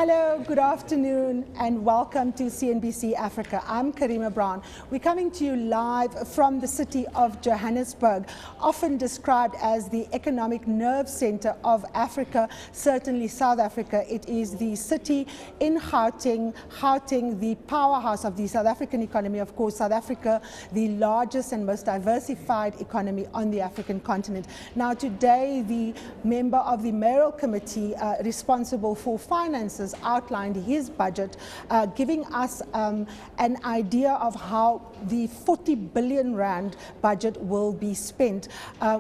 Hello, good afternoon, and welcome to CNBC Africa. I'm Karima Brown. We're coming to you live from the city of Johannesburg, often described as the economic nerve center of Africa, certainly South Africa. It is the city in Gauteng, the powerhouse of the South African economy. Of course, South Africa, the largest and most diversified economy on the African continent. Now, today, the member of the mayoral committee responsible for finances outlined his budget, giving us an idea of how the 40 billion rand budget will be spent.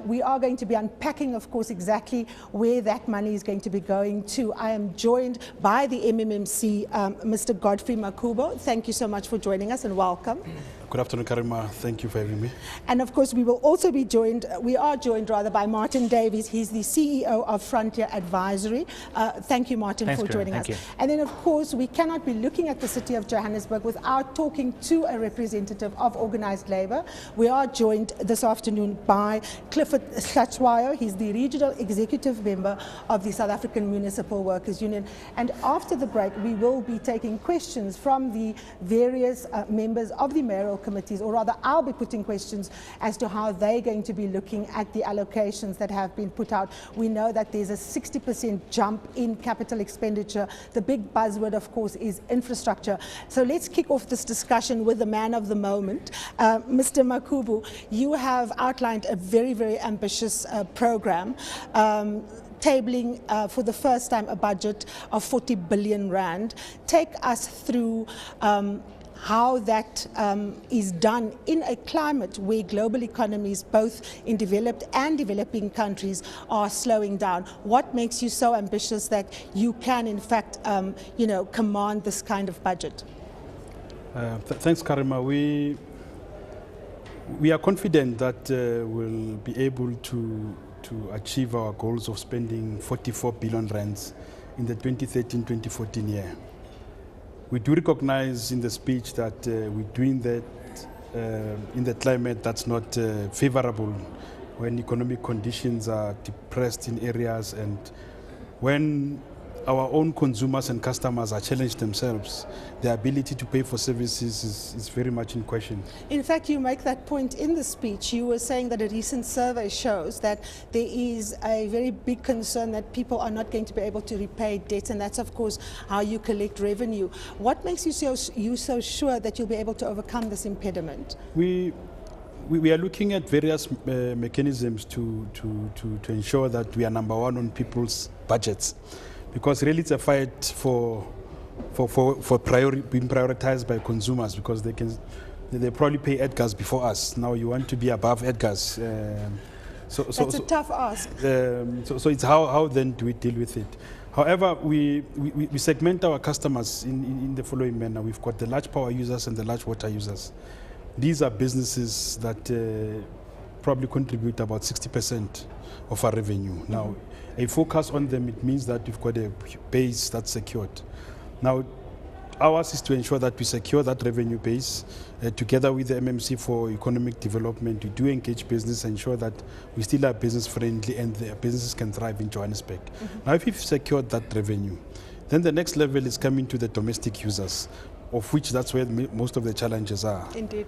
We are going to be unpacking, of course, exactly where that money is going to be going to. I am joined by the MMC, Mr. Godfrey Makhubo. Thank you so much for joining us and welcome. Good afternoon, Karima. Thank you for having me. And of course, we are joined by Martin Davies. He's the CEO of Frontier Advisory. Thank you, Martin, for joining us. And then, of course, we cannot be looking at the city of Johannesburg without talking to a representative of organized labor. We are joined this afternoon by Clifford Hlatswayo. He's the regional executive member of the South African Municipal Workers Union. And after the break, we will be taking questions from the various members of the mayoral committees, or rather I'll be putting questions as to how they're going to be looking at the allocations that have been put out. We know that there's a 60% jump in capital expenditure. The big buzzword, of course, is infrastructure. So let's kick off this discussion with the man of the moment. Mr. Makhubo, you have outlined a very, very ambitious program, tabling for the first time a budget of 40 billion rand. Take us through how that is done in a climate where global economies, both in developed and developing countries, are slowing down. What makes you so ambitious that you can, in fact, command this kind of budget? Thanks, Karima. We are confident that we'll be able to achieve our goals of spending 44 billion rands in the 2013-2014 year. We do recognize in the speech that we're doing that in the climate that's not favorable, when economic conditions are depressed in areas and when our own consumers and customers are challenged themselves. Their ability to pay for services is very much in question. In fact, you make that point in the speech. You were saying that a recent survey shows that there is a very big concern that people are not going to be able to repay debts, and that's, of course, how you collect revenue. What makes you so sure that you'll be able to overcome this impediment? We are looking at various mechanisms to ensure that we are number one on people's budgets. Because really it's a fight for being prioritized by consumers, because they probably pay Edgars before us. Now you want to be above Edgars. That's a tough ask. So it's how then do we deal with it? However, we segment our customers in the following manner. We've got the large power users and the large water users. These are businesses that probably contribute about 60% of our revenue. Now, a focus on them, it means that we've got a base that's secured. Now, ours is to ensure that we secure that revenue base together with the MMC for economic development. We do engage business, ensure that we still are business friendly and the businesses can thrive in Johannesburg. Now, if we've secured that revenue, then the next level is coming to the domestic users, of which that's where most of the challenges are. Indeed.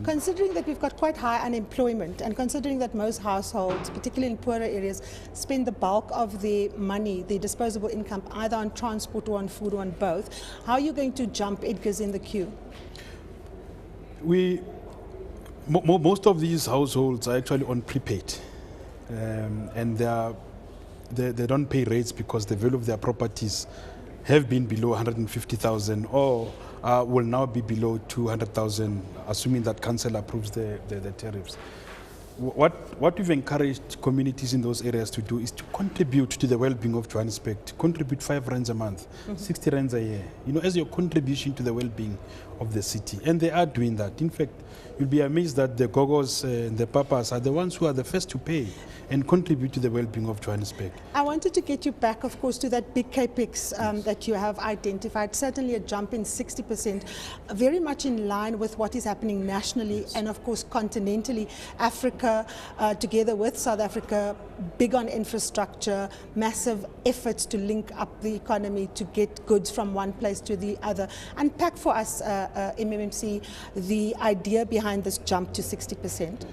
Considering that we've got quite high unemployment, and considering that most households, particularly in poorer areas, spend the bulk of their money, their disposable income, either on transport or on food or on both, how are you going to jump Edgars in the queue? Most of these households are actually on prepaid, and they don't pay rates because the value of their properties have been below 150,000 or will now be below 200,000, assuming that council approves the tariffs. What we've encouraged communities in those areas to do is to contribute to the well-being of Johannesburg, to contribute 5 rands a month, 60 rands a year, as your contribution to the well-being of the city. And they are doing that. In fact, you'll be amazed that the Gogos and the Papas are the ones who are the first to pay and contribute to the well-being of Johannesburg. I wanted to get you back, of course, to that big capex that you have identified. Certainly a jump in 60%, very much in line with what is happening nationally and, of course, continentally. Africa Africa, together with South Africa, big on infrastructure, massive efforts to link up the economy to get goods from one place to the other. Unpack for us, MMC, the idea behind this jump to 60%.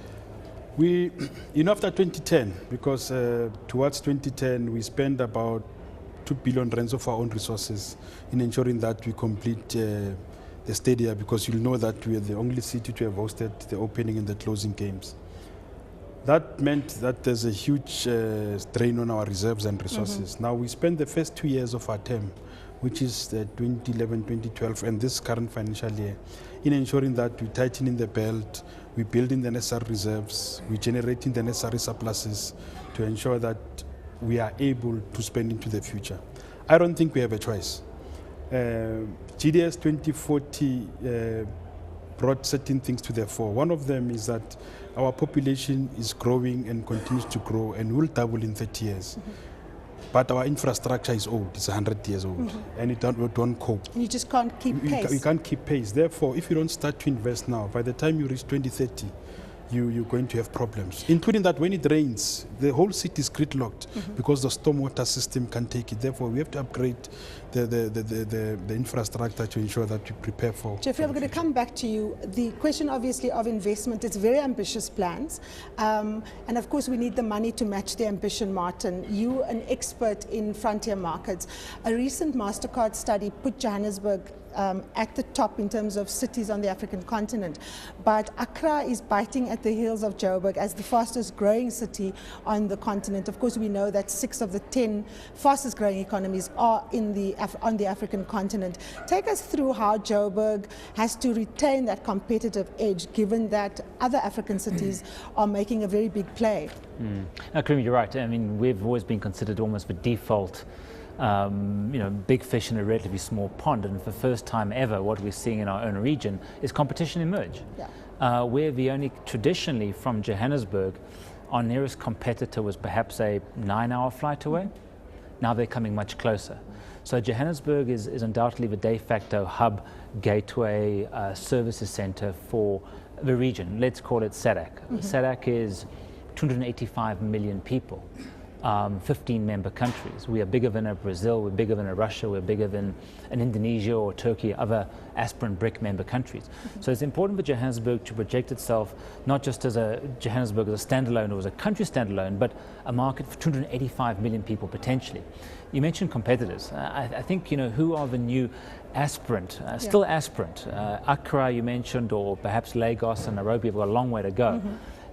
After 2010, because towards 2010 we spent about 2 billion rands of our own resources in ensuring that we complete the stadia, because you'll know that we are the only city to have hosted the opening and the closing games. That meant that there's a huge strain on our reserves and resources. Now we spent the first 2 years of our term, which is the 2011, 2012 and this current financial year, in ensuring that we're tightening the belt, we're building the necessary reserves, we're generating the necessary surpluses to ensure that we are able to spend into the future. I don't think we have a choice. GDS 2040 brought certain things to the fore. One of them is that our population is growing and continues to grow and will double in 30 years. But our infrastructure is old, it's 100 years old, and it don't cope. You just can't keep pace. You can't keep pace. Therefore, if you don't start to invest now, by the time you reach 2030, you're going to have problems, including that when it rains, the whole city is gridlocked because the stormwater system can't take it. Therefore, we have to upgrade the infrastructure to ensure that we prepare for. Jeffrey, I'm going to come back to you. The question, obviously, of investment, it's very ambitious plans. And of course, we need the money to match the ambition, Martin. You, an expert in frontier markets. A recent MasterCard study put Johannesburg at the top in terms of cities on the African continent. But Accra is biting at the heels of Joburg as the fastest growing city on the continent. Of course, we know that 6 of the 10 fastest growing economies are on the African continent. Take us through how Joburg has to retain that competitive edge, given that other African cities are making a very big play. Now, Karim, you're right. I mean, we've always been considered almost the default big fish in a relatively small pond, and for the first time ever, what we're seeing in our own region is competition emerge. We're the only, traditionally from Johannesburg, our nearest competitor was perhaps a 9-hour flight away. Now they're coming much closer. So Johannesburg is undoubtedly the de facto hub, gateway, services center for the region. Let's call it SADC. SADC is 285 million people. 15 member countries. We are bigger than a Brazil, we're bigger than a Russia, we're bigger than an Indonesia or Turkey, other aspirant BRIC member countries. So it's important for Johannesburg to project itself not just as Johannesburg as a standalone or as a country standalone, but a market for 285 million people potentially. You mentioned competitors. I think, who are the new aspirant, still aspirant. Accra you mentioned, or perhaps Lagos and Nairobi have got a long way to go.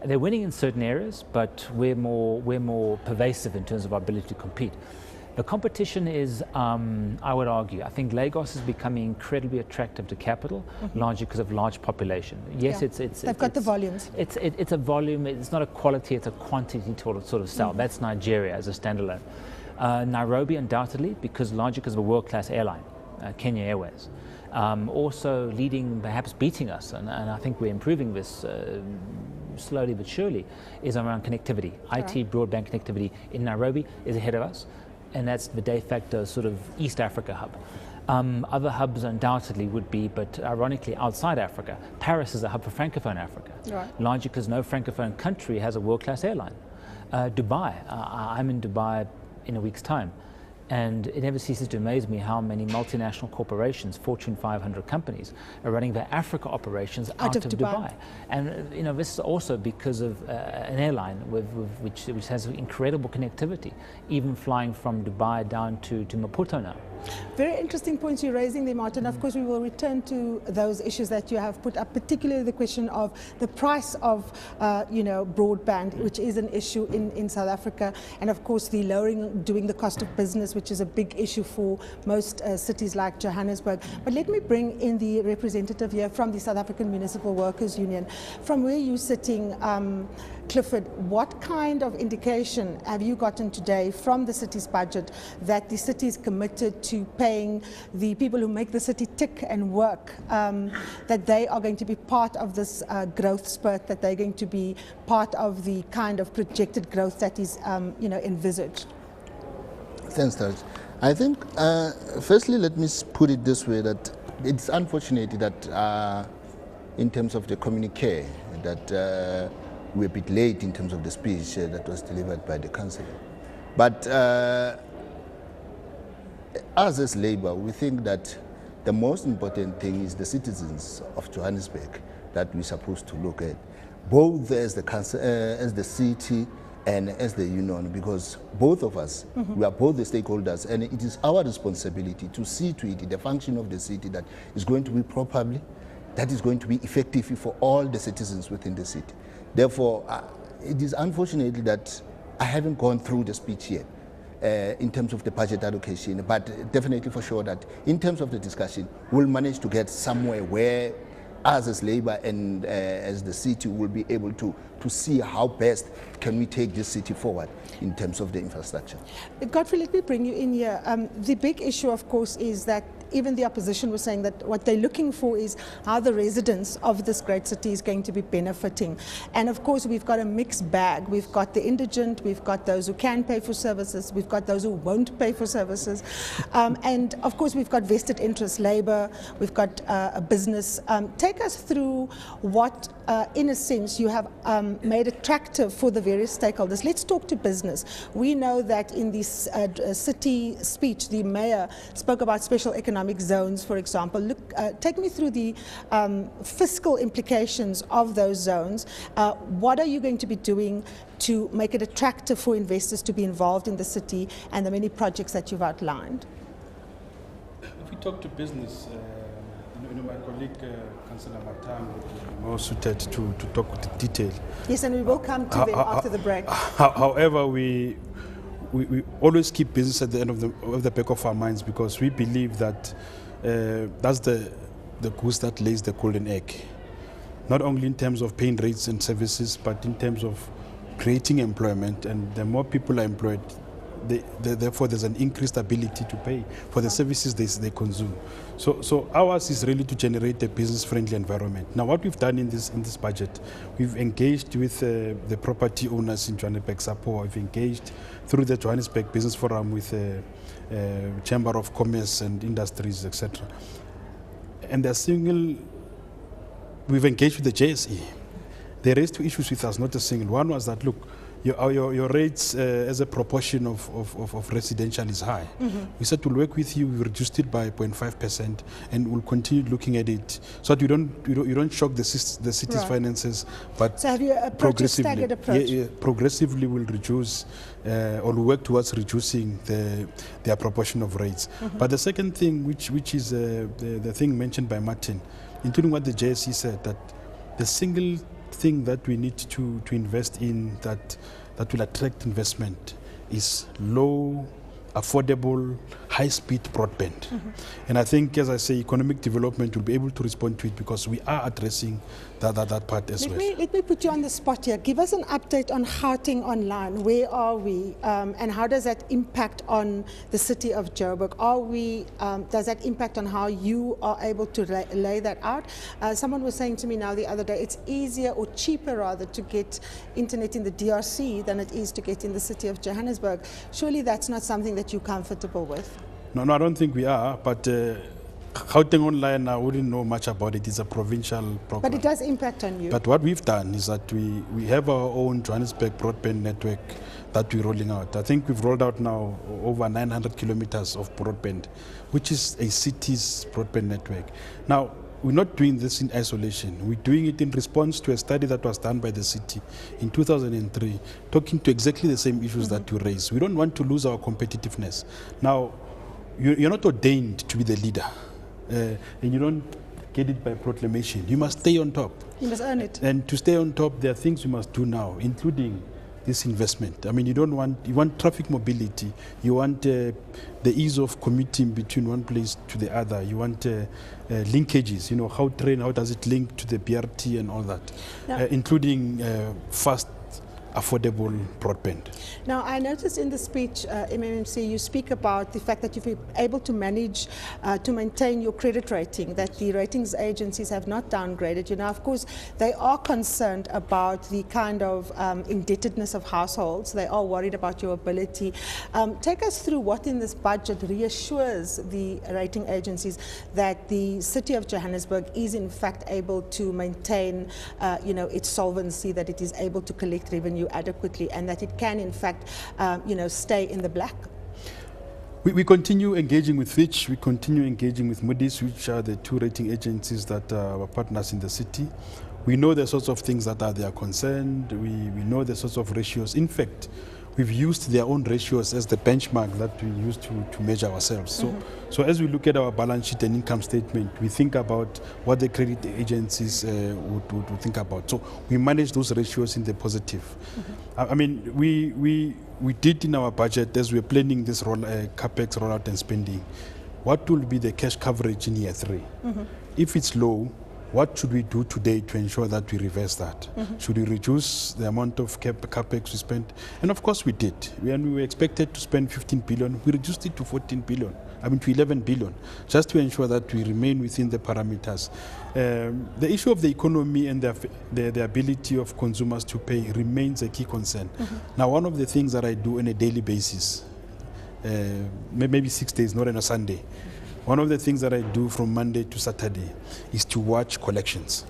They're winning in certain areas, but we're more pervasive in terms of our ability to compete. The competition is, I would argue, I think Lagos is becoming incredibly attractive to capital, largely because of large population. Yes, they've got the volumes. It's a volume. It's not a quality. It's a quantity sort of sell. That's Nigeria as a standalone. Nairobi, undoubtedly, largely because of a world-class airline, Kenya Airways. Also leading, perhaps beating us, and I think we're improving this slowly but surely, is around connectivity. IT broadband connectivity in Nairobi is ahead of us, and that's the de facto sort of East Africa hub. Other hubs undoubtedly would be, but ironically outside Africa. Paris is a hub for Francophone Africa, largely because no Francophone country has a world-class airline. Dubai, I'm in Dubai in a week's time. And it never ceases to amaze me how many multinational corporations, Fortune 500 companies, are running their Africa operations out of Dubai. And this is also because of an airline which has incredible connectivity, even flying from Dubai down to Maputo now. Very interesting points you're raising there, Martin. Of course, we will return to those issues that you have put up, particularly the question of the price of, broadband, which is an issue in South Africa, and of course the doing the cost of business, which is a big issue for most cities like Johannesburg. But let me bring in the representative here from the South African Municipal Workers Union. From where you're sitting, Clifford, what kind of indication have you gotten today from the city's budget that the city is committed to paying the people who make the city tick and work, that they are going to be part of this growth spurt, that they're going to be part of the kind of projected growth that is envisaged? Thanks, Taj. I think, firstly, let me put it this way, that it's unfortunate that in terms of the communique, that we're a bit late in terms of the speech that was delivered by the councillor. But us as Labour, we think that the most important thing is the citizens of Johannesburg that we're supposed to look at, both as the city and as the union, because both of us, we are both the stakeholders, and it is our responsibility to see to it the function of the city that is going to be properly, that is going to be effective for all the citizens within the city. Therefore, it is unfortunately that I haven't gone through the speech yet in terms of the budget allocation, but definitely for sure that in terms of the discussion, we'll manage to get somewhere where us as Labour and as the city will be able to see how best can we take this city forward in terms of the infrastructure. Godfrey, let me bring you in here. The big issue, of course, is that even the opposition was saying that what they're looking for is how the residents of this great city is going to be benefiting. And of course, we've got a mixed bag. We've got the indigent, we've got those who can pay for services, we've got those who won't pay for services. And of course, we've got vested interest, Labour, we've got a business. Take us through what, in a sense, you have made attractive for the various stakeholders. Let's talk to business. We know that in this city speech, the mayor spoke about special economic zones, for example. Look, take me through the fiscal implications of those zones. What are you going to be doing to make it attractive for investors to be involved in the city and the many projects that you've outlined? If we talk to business, my colleague, Councillor Matang, would be more suited to talk with the detail. Yes, and we will come to them after the break. However, we always keep business at the end of the back of our minds, because we believe that that's the goose that lays the golden egg. Not only in terms of paying rates and services, but in terms of creating employment. And the more people are employed, therefore there's an increased ability to pay for the services they consume. So ours is really to generate a business-friendly environment. Now, what we've done in this budget, we've engaged with the property owners in Johannesburg, SAPO. We've engaged through the Johannesburg Business Forum with Chamber of Commerce and Industries, etc. And we've engaged with the JSE. They raised two issues with us, not a single. One was that, look, your rates as a proportion of residential is high. We said we'll work with you. We reduced it by 0.5%, and we'll continue looking at it so that you don't shock the city's finances. But so have you approached a staggered approach? Progressively we'll reduce or we'll work towards reducing their proportion of rates. But the second thing, which is the thing mentioned by Martin, including what the JSE said, that the single thing that we need to invest in that will attract investment is low, affordable, high-speed broadband. And I think, as I say, economic development will be able to respond to it, because we are addressing that part as well. Let me put you on the spot here. Give us an update on Gauteng Online. Where are we? And how does that impact on the city of Joburg? Does that impact on how you are able to lay that out? Someone was saying to me now the other day, it's easier or cheaper rather to get internet in the DRC than it is to get in the city of Johannesburg. Surely that's not something that you're comfortable with? No, I don't think we are, but Gauteng Online, I wouldn't know much about it. It's a provincial program. But it does impact on you. But what we've done is that we have our own Johannesburg broadband network that we're rolling out. I think we've rolled out now over 900 kilometers of broadband, which is a city's broadband network. Now, we're not doing this in isolation. We're doing it in response to a study that was done by the city in 2003, talking to exactly the same issues that you raise. We don't want to lose our competitiveness. Now, you're not ordained to be the leader, and you don't get it by proclamation. You must stay on top. You must earn it. And to stay on top, there are things you must do now, including this investment. I mean, you want traffic mobility. You want the ease of commuting between one place to the other. You want linkages, how does it link to the BRT and all that, including fast, affordable broadband. Now, I noticed in the speech, MMC, you speak about the fact that you've been able to manage to maintain your credit rating, that the ratings agencies have not downgraded you. Now, of course, they are concerned about the kind of indebtedness of households. They are worried about your ability. Take us through what in this budget reassures the rating agencies that the city of Johannesburg is in fact able to maintain its solvency, that it is able to collect revenue adequately, and that it can in fact stay in the black. We continue engaging with Fitch, we continue engaging with Moody's, which are the two rating agencies that are our partners in the city. We know the sorts of things that are their concern. We know the sorts of ratios. In fact, we've used their own ratios as the benchmark that we use to measure ourselves. So as we look at our balance sheet and income statement, we think about what the credit agencies would think about. So we manage those ratios in the positive. I mean, we did in our budget, as we're planning this CapEx rollout and spending, what will be the cash coverage in year 3? If it's low, what should we do today to ensure that we reverse that? Should we reduce the amount of capex we spent? And of course we did. When we were expected to spend 15 billion, we reduced it to 14 billion, to 11 billion, just to ensure that we remain within the parameters. The issue of the economy and the ability of consumers to pay remains a key concern. Now, one of the things that I do on a daily basis, maybe 6 days, not on a Sunday, one of the things that I do from Monday to Saturday is to watch collections.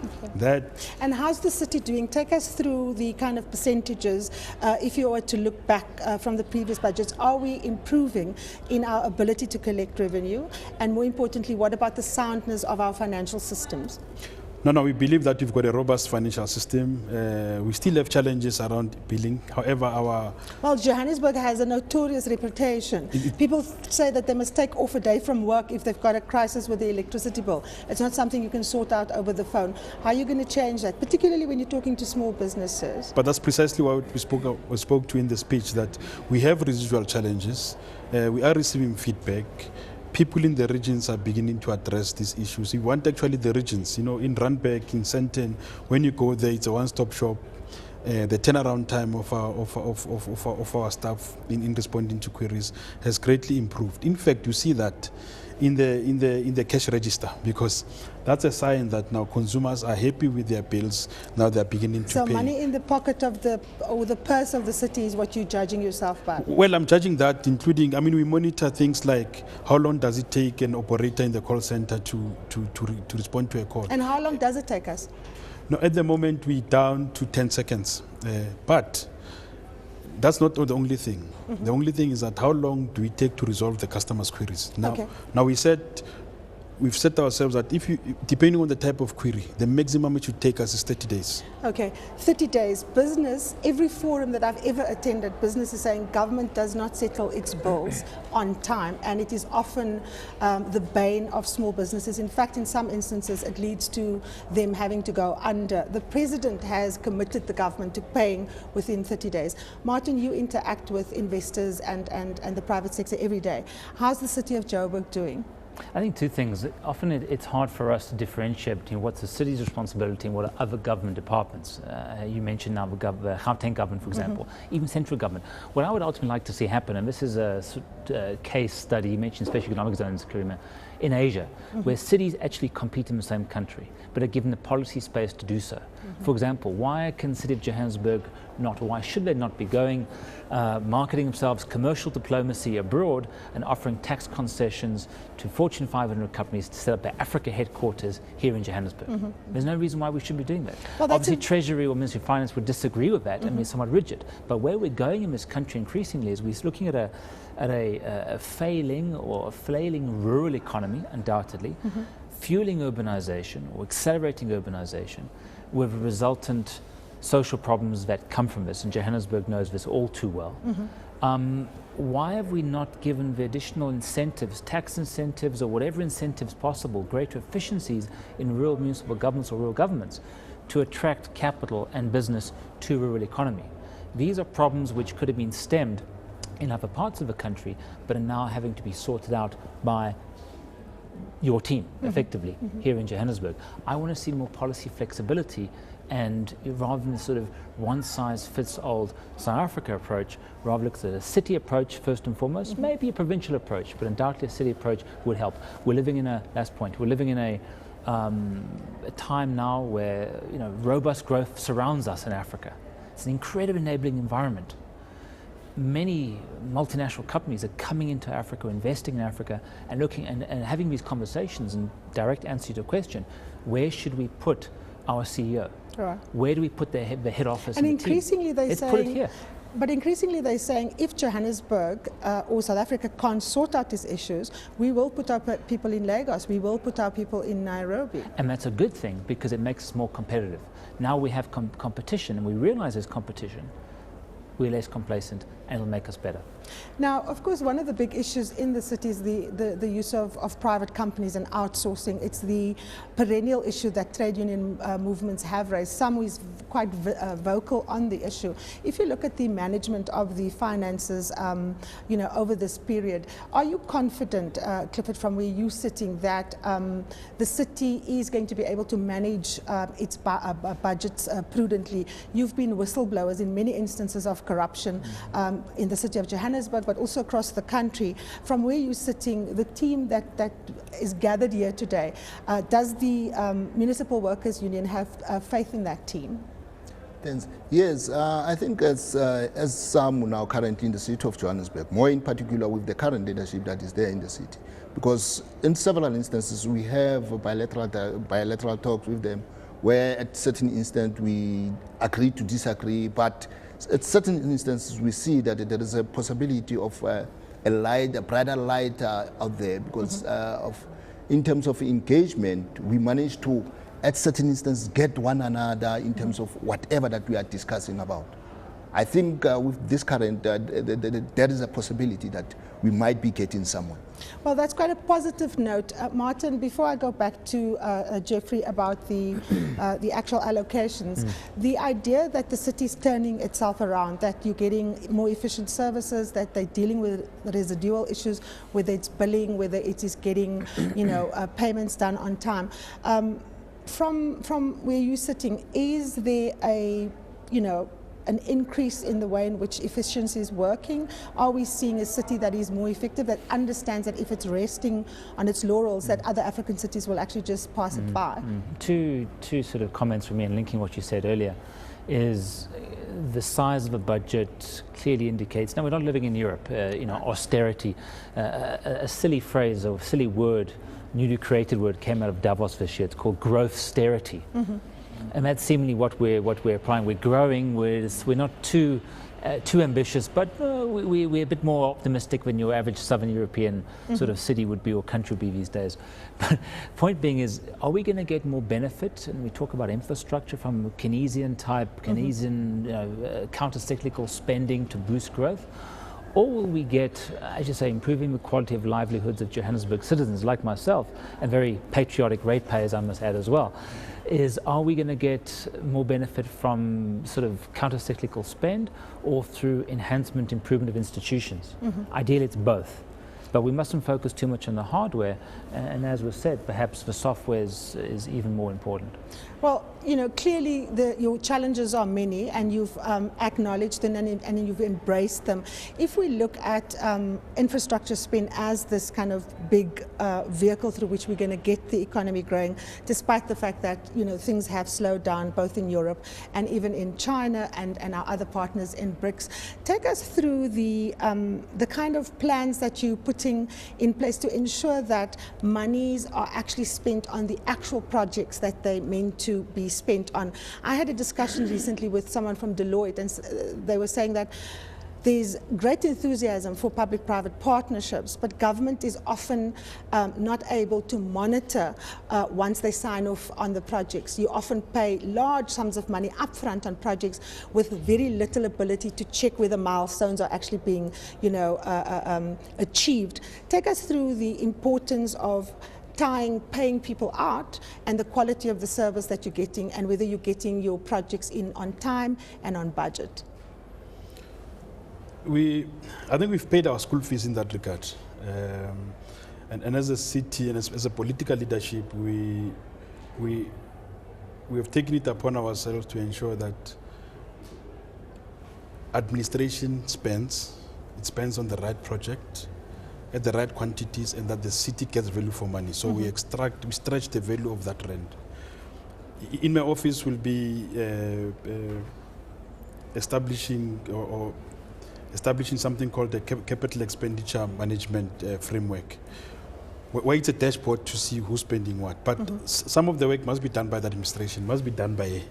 And how's the city doing? Take us through the kind of percentages. If you were to look back from the previous budgets, are we improving in our ability to collect revenue? And more importantly, what about the soundness of our financial systems? No, we believe that we've got a robust financial system. We still have challenges around billing. However, Well, Johannesburg has a notorious reputation. People say that they must take off a day from work if they've got a crisis with the electricity bill. It's not something you can sort out over the phone. How are you going to change that, particularly when you're talking to small businesses? But that's precisely what we spoke to in the speech, that we have residual challenges. We are receiving feedback. People in the regions are beginning to address these issues. We want actually the regions, in Randburg, in Sandton, when you go there, it's a one-stop shop. The turnaround time of our staff in responding to queries has greatly improved. In fact, you see that in the cash register, because that's a sign that now consumers are happy with their bills. Now they're beginning to pay. So money in the pocket of the purse of the city is what you're judging yourself by? Well, I'm judging that, including, we monitor things like how long does it take an operator in the call center to respond to a call. And how long does it take us? No, at the moment we're down to 10 seconds. But that's not the only thing. The only thing is that how long do we take to resolve the customer's queries? Now we've set ourselves that depending on the type of query, the maximum it should take us is 30 days. Okay, 30 days. Business, every forum that I've ever attended, business is saying government does not settle its bills on time, and it is often the bane of small businesses. In fact, in some instances, it leads to them having to go under. The president has committed the government to paying within 30 days. Martin, you interact with investors and the private sector every day. How's the city of Joburg doing? I think two things. Often it's hard for us to differentiate between what's the city's responsibility and what are other government departments. You mentioned now the Gauteng government, for example, even central government. What I would ultimately like to see happen, and this is a case study, you mentioned special economic zones, Karima, in Asia, where cities actually compete in the same country, but are given the policy space to do so. For example, why can the city of Johannesburg why should they not be going, marketing themselves, commercial diplomacy abroad, and offering tax concessions to Fortune 500 companies to set up their Africa headquarters here in Johannesburg? There's no reason why we should be doing that. Well, obviously, Treasury or Ministry of Finance would disagree with that and be somewhat rigid. But where we're going in this country increasingly is we're looking at a failing or a flailing rural economy, undoubtedly, fueling urbanization or accelerating urbanization with resultant social problems that come from this, and Johannesburg knows this all too well. Why have we not given the additional incentives, tax incentives or whatever incentives possible, greater efficiencies in rural municipal governments or rural governments to attract capital and business to rural economy? These are problems which could have been stemmed in other parts of the country, but are now having to be sorted out by your team, effectively, here in Johannesburg. I want to see more policy flexibility And rather than the sort of one-size-fits-all South Africa approach, rather look at a city approach first and foremost, maybe a provincial approach, but undoubtedly a city approach would help. We're living in a, last point, we're living in a time now where robust growth surrounds us in Africa. It's an incredible enabling environment. Many multinational companies are coming into Africa, investing in Africa, and looking and having these conversations. And direct answer to your question: where should we put our CEO? Right. Where do we put the head office? And and increasingly they're saying, put it here. But increasingly they're saying, if Johannesburg or South Africa can't sort out these issues, we will put our people in Lagos, we will put our people in Nairobi. And that's a good thing, because it makes us more competitive. Now we have competition, and we realize there's competition. We're less complacent, and it'll make us better. Now, of course, one of the big issues in the city is the use of private companies and outsourcing. It's the perennial issue that trade union movements have raised. Some is quite vocal on the issue. If you look at the management of the finances, over this period, are you confident, Clifford, from where you're sitting, that the city is going to be able to manage its budgets prudently? You've been whistleblowers in many instances of corruption in the city of Johannesburg, but also across the country. From where you're sitting, the team that is gathered here today, does the Municipal Workers Union have faith in that team? Yes, I think as some now currently in the city of Johannesburg, more in particular with the current leadership that is there in the city, because in several instances we have bilateral talks with them, where at certain instances we agree to disagree, but at certain instances we see that there is a possibility of a brighter light out there, because in terms of engagement, we manage to, at certain instances, get one another in terms of whatever that we are discussing about. I think with this current, there is a possibility that we might be getting somewhere. Well, that's quite a positive note. Martin, before I go back to Jeffrey about the actual allocations, the idea that the city is turning itself around, that you're getting more efficient services, that they're dealing with residual issues, whether it's billing, whether it is getting payments done on time. From where you're sitting, is there an increase in the way in which efficiency is working? Are we seeing a city that is more effective, that understands that if it's resting on its laurels, that other African cities will actually just pass it by? Two sort of comments from me, and linking what you said earlier, is the size of a budget clearly indicates, now we're not living in Europe, austerity, a silly phrase or silly word, newly created word, came out of Davos this year. It's called growth-sterity. And that's seemingly what we're applying. We're growing. We're not too ambitious, but we're a bit more optimistic than your average Southern European sort of city would be, or country would be these days. But point being is, are we going to get more benefit? And we talk about infrastructure from Keynesian counter-cyclical spending to boost growth. Or will we get, as you say, improving the quality of livelihoods of Johannesburg citizens like myself, and very patriotic ratepayers, I must add as well, are we going to get more benefit from sort of counter-cyclical spend, or through enhancement, improvement of institutions? Ideally it's both. But we mustn't focus too much on the hardware, and as was said, perhaps the software is even more important. Well, clearly your challenges are many, and you've acknowledged them and you've embraced them. If we look at infrastructure spend as this kind of big vehicle through which we're going to get the economy growing, despite the fact that things have slowed down both in Europe and even in China and our other partners in BRICS, take us through the kind of plans that you're putting in place to ensure that monies are actually spent on the actual projects that they meant to be spent on. I had a discussion recently with someone from Deloitte, and they were saying that there's great enthusiasm for public-private partnerships, but government is often not able to monitor once they sign off on the projects. You often pay large sums of money upfront on projects with very little ability to check whether milestones are actually being, achieved. Take us through the importance of paying people out and the quality of the service that you're getting, and whether you're getting your projects in on time and on budget. I think we've paid our school fees in that regard. And as a city and as a political leadership, we we have taken it upon ourselves to ensure that administration spends on the right project at the right quantities, and that the city gets value for money. So we stretch the value of that rent. In my office will be establishing something called the capital expenditure management framework, where it's a dashboard to see who's spending what. But some of the work must be done by the administration, must be done by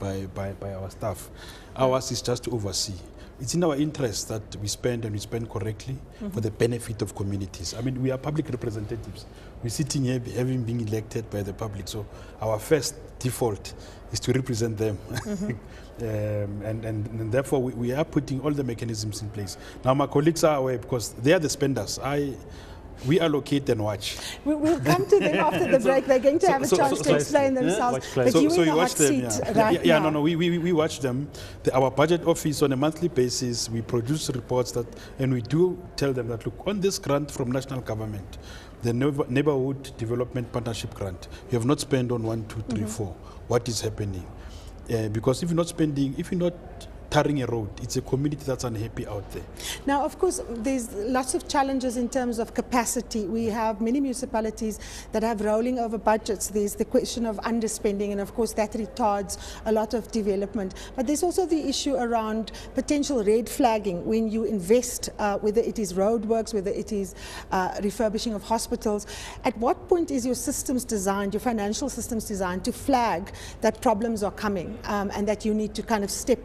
our staff. Ours is just to oversee. It's in our interest that we spend, and we spend correctly for the benefit of communities. I mean, we are public representatives. We're sitting here having been elected by the public, so our first default is to represent them. And therefore we are putting all the mechanisms in place. Now my colleagues are aware because they are the spenders. We allocate and watch. We'll come to them after the break. They're going to have a chance to explain themselves. But you in the hot seat right now. No, we watch them. Our budget office on a monthly basis, we produce reports and we do tell them that, look, on this grant from national government, the Neighborhood Development Partnership Grant, you have not spent on 1, 2, 3, 4. What is happening? Because if you're not tarring a road, it's a community that's unhappy out there. Now, of course, there's lots of challenges in terms of capacity. We have many municipalities that have rolling over budgets. There's the question of underspending, and of course that retards a lot of development. But there's also the issue around potential red flagging when you invest, whether it is roadworks, whether it is refurbishing of hospitals. At what point is your systems designed, your financial systems designed to flag that problems are coming and that you need to kind of step